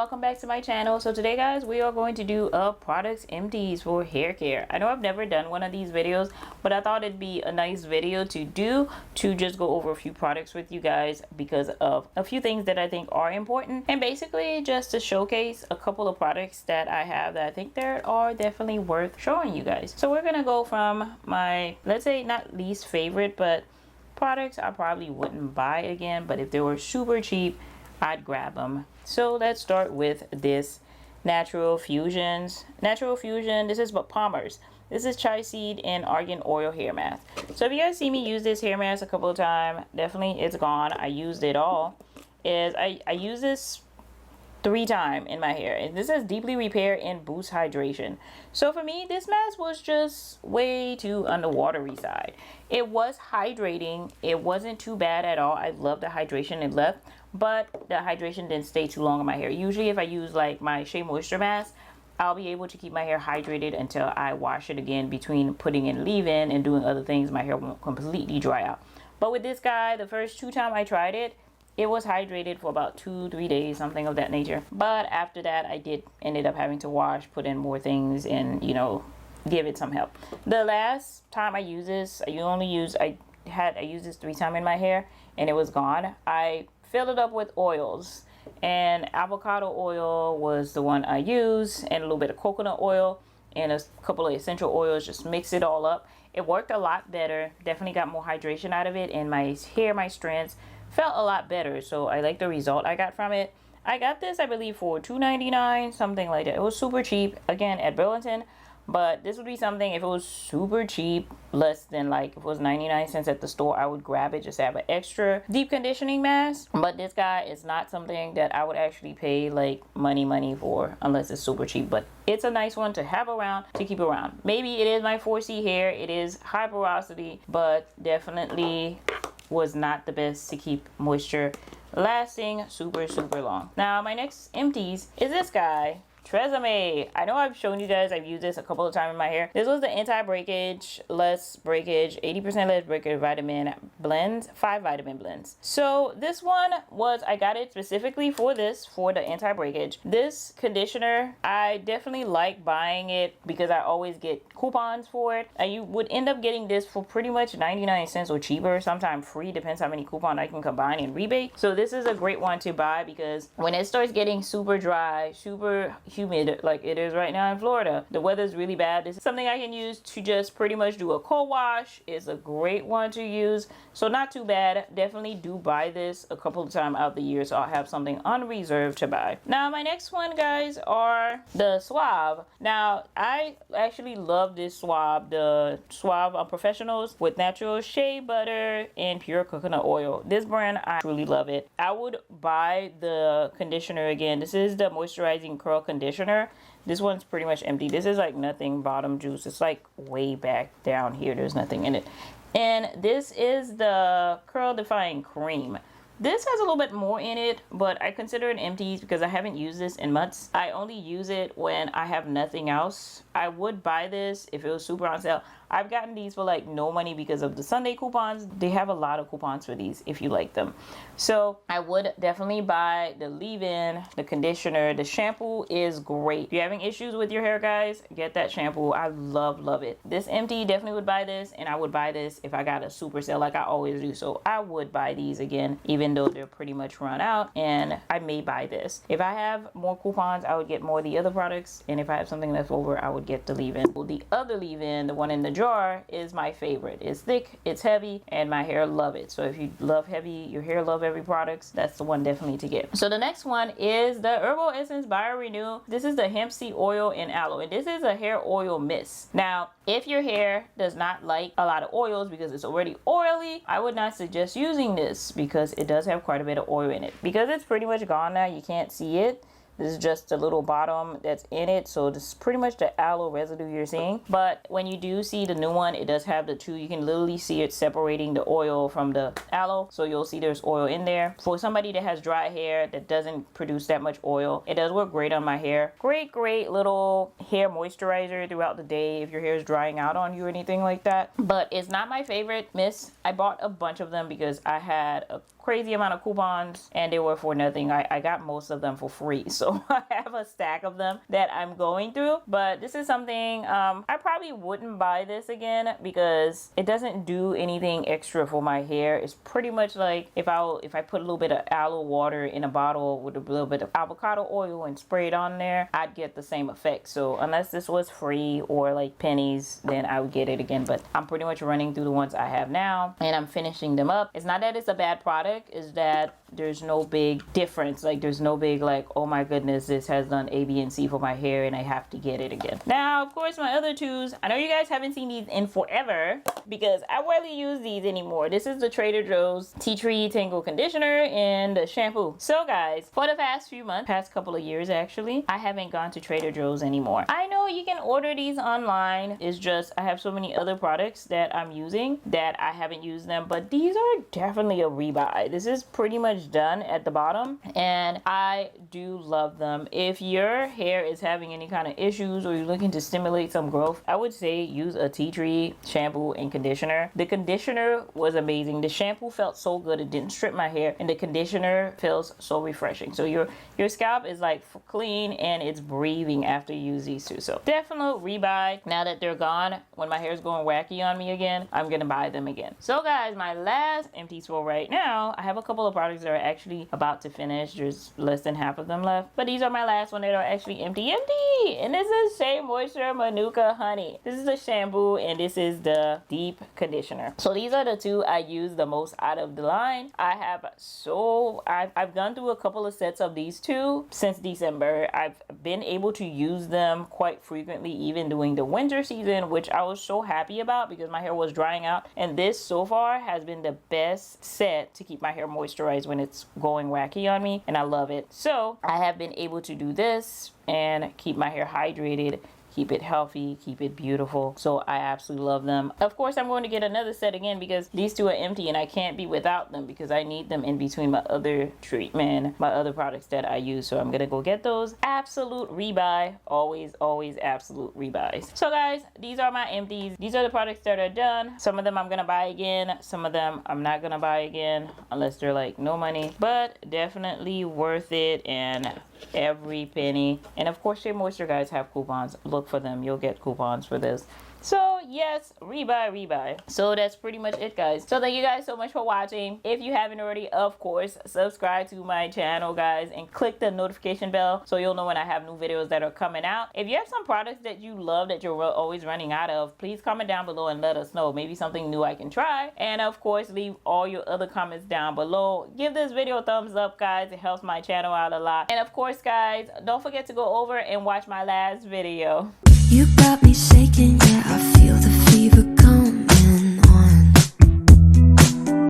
welcome back to my channel. So today guys, we are going to do a products empties for hair care. I know I've never done one of these videos, but I thought it'd be a nice video to do, to just go over a few products with you guys because of a few things that I think are important, and basically just to showcase a couple of products that I have that I think that are definitely worth showing you guys. So we're gonna go from my, let's say, not least favorite, but products I probably wouldn't buy again, but if they were super cheap, I'd grab them. So let's start with this Natural Fusion. This is Palmer's. This is chai seed and argan oil hair mask. So if you guys see me use this hair mask a couple of times, definitely it's gone. I used it all. I use this 3 times in my hair, and this says deeply repair and boost hydration. So for me, this mask was just way too on the watery side. It was hydrating. It wasn't too bad at all. I love the hydration it left, but the hydration didn't stay too long in my hair. Usually if I use like my Shea Moisture mask, I'll be able to keep my hair hydrated until I wash it again. Between putting in leave-in and doing other things, my hair won't completely dry out. But with this guy, the first 2 times I tried it, it was hydrated for about 2-3 days, something of that nature. But after that, I ended up having to wash, put in more things, and give it some help. The last time I used this, I used this 3 times in my hair, and it was gone. I filled it up with oils, and avocado oil was the one I used, and a little bit of coconut oil and a couple of essential oils. Just mix it all up. It worked a lot better. Definitely got more hydration out of it, and my hair, my strands felt a lot better. So I like the result I got from it. I got this, I believe, for $2.99, something like that. It was super cheap, again, at Burlington. But this would be something, if it was super cheap, less than, like, if it was 99 cents at the store, I would grab it just to have an extra deep conditioning mask. But this guy is not something that I would actually pay like money for unless it's super cheap. But it's a nice one to have around, to keep around. Maybe it is my 4C hair, it is high porosity, but definitely was not the best to keep moisture lasting super long. Now my next empties is this guy, Tresemme. I know I've shown you guys, I've used this a couple of times in my hair. This was the anti-breakage, less breakage, 80% less breakage vitamin blends, 5 vitamin blends. So this one was, I got it specifically for this, for the anti-breakage. This conditioner, I definitely like buying it because I always get coupons for it. You would end up getting this for pretty much 99 cents or cheaper, sometimes free, depends how many coupons I can combine and rebate. So this is a great one to buy because when it starts getting super dry, super humid like it is right now in Florida, the weather's really bad, this is something I can use to just pretty much do a cold wash. It's a great one to use, so not too bad. Definitely do buy this a couple of times out the year, so I'll have something on reserve to buy. Now my next one, guys, are the Suave. Now I actually love this Suave, the Suave Professionals with natural shea butter and pure coconut oil. This brand, I truly love it. I would buy the conditioner again. This is the moisturizing curl conditioner. This one's pretty much empty. This is like nothing bottom juice. It's like way back down here. There's nothing in it. And this is the curl defying cream. This has a little bit more in it, but I consider it empties because I haven't used this in months. I only use it when I have nothing else. I would buy this if it was super on sale. I've gotten these for like no money because of the Sunday coupons. They have a lot of coupons for these if you like them. So I would definitely buy the leave-in, the conditioner. The shampoo is great. If you're having issues with your hair, guys, get that shampoo. I love it. This empty, definitely would buy this, and I would buy this if I got a super sale like I always do. So I would buy these again, even though they're pretty much run out, and I may buy this. If I have more coupons, I would get more of the other products, and if I have something left over, I would get the leave-in. The other leave-in, the one in the jar, is my favorite. It's thick, it's heavy, and my hair love it. So if you love heavy, your hair love heavy products, that's the one definitely to get. So the next one is the Herbal Essence BioRenew. This is the hemp seed oil and aloe, and this is a hair oil mist. Now if your hair does not like a lot of oils because it's already oily, I would not suggest using this because it does have quite a bit of oil in it. Because it's pretty much gone now, you can't see it. This is just the little bottom that's in it. So this is pretty much the aloe residue you're seeing. But when you do see the new one, it does have the 2. You can literally see it separating the oil from the aloe. So you'll see there's oil in there. For somebody that has dry hair that doesn't produce that much oil, it does work great on my hair. Great little hair moisturizer throughout the day if your hair is drying out on you or anything like that. But it's not my favorite mist. I bought a bunch of them because I had a crazy amount of coupons and they were for nothing. I got most of them for free. So So I have a stack of them that I'm going through, but this is something I probably wouldn't buy this again because it doesn't do anything extra for my hair. It's pretty much like if I put a little bit of aloe water in a bottle with a little bit of avocado oil and spray it on there, I'd get the same effect. So unless this was free or like pennies, then I would get it again. But I'm pretty much running through the ones I have now and I'm finishing them up. It's not that it's a bad product, it's that there's no big difference. Like there's no big like, oh my goodness, this has done A, B, and C for my hair and I have to get it again. Now, of course, my other twos, I know you guys haven't seen these in forever because I rarely use these anymore. This is the Trader Joe's Tea Tree Tangle Conditioner and the shampoo. So guys, for the past few months, past couple of years actually, I haven't gone to Trader Joe's anymore. I know you can order these online. It's just I have so many other products that I'm using that I haven't used them, but these are definitely a rebuy. This is pretty much done at the bottom and I do love them. If your hair is having any kind of issues or you're looking to stimulate some growth, I would say use a tea tree shampoo and conditioner. The conditioner was amazing. The shampoo felt so good, it didn't strip my hair, and the conditioner feels so refreshing. So your scalp is like clean and it's breathing after you use these two. So definite rebuy. Now that they're gone, when my hair is going wacky on me again, I'm gonna buy them again. So guys, my last empties for right now, I have a couple of products that are actually about to finish. There's less than half of them left, but these are my last one that are actually empty. And this is Shea Moisture Manuka Honey. This is the shampoo and this is the deep conditioner. So these are the two I use the most out of the line. I've gone through a couple of sets of these two since December. I've been able to use them quite frequently even during the winter season, which I was so happy about because my hair was drying out, and this so far has been the best set to keep my hair moisturized when it's going wacky on me, and I love it. So I have been able to do this and keep my hair hydrated, keep it healthy, keep it beautiful. So I absolutely love them. Of course, I'm going to get another set again because these two are empty and I can't be without them because I need them in between my other treatment, my other products that I use. So I'm gonna go get those. Absolute rebuy. Always, always absolute rebuys. So guys, these are my empties. These are the products that are done. Some of them I'm gonna buy again. Some of them I'm not gonna buy again unless they're like no money, but definitely worth it and every penny. And of course, Shea Moisture guys have coupons. Look for them. You'll get coupons for this. So yes, rebuy. So that's pretty much it, guys. So thank you guys so much for watching. If you haven't already, of course, subscribe to my channel, guys, and click the notification bell so you'll know when I have new videos that are coming out. If you have some products that you love that you're always running out of, please comment down below and let us know. Maybe something new I can try. And of course, leave all your other comments down below. Give this video a thumbs up, guys. It helps my channel out a lot. And of course, guys, don't forget to go over and watch my last video. You got me shaking, yeah, I feel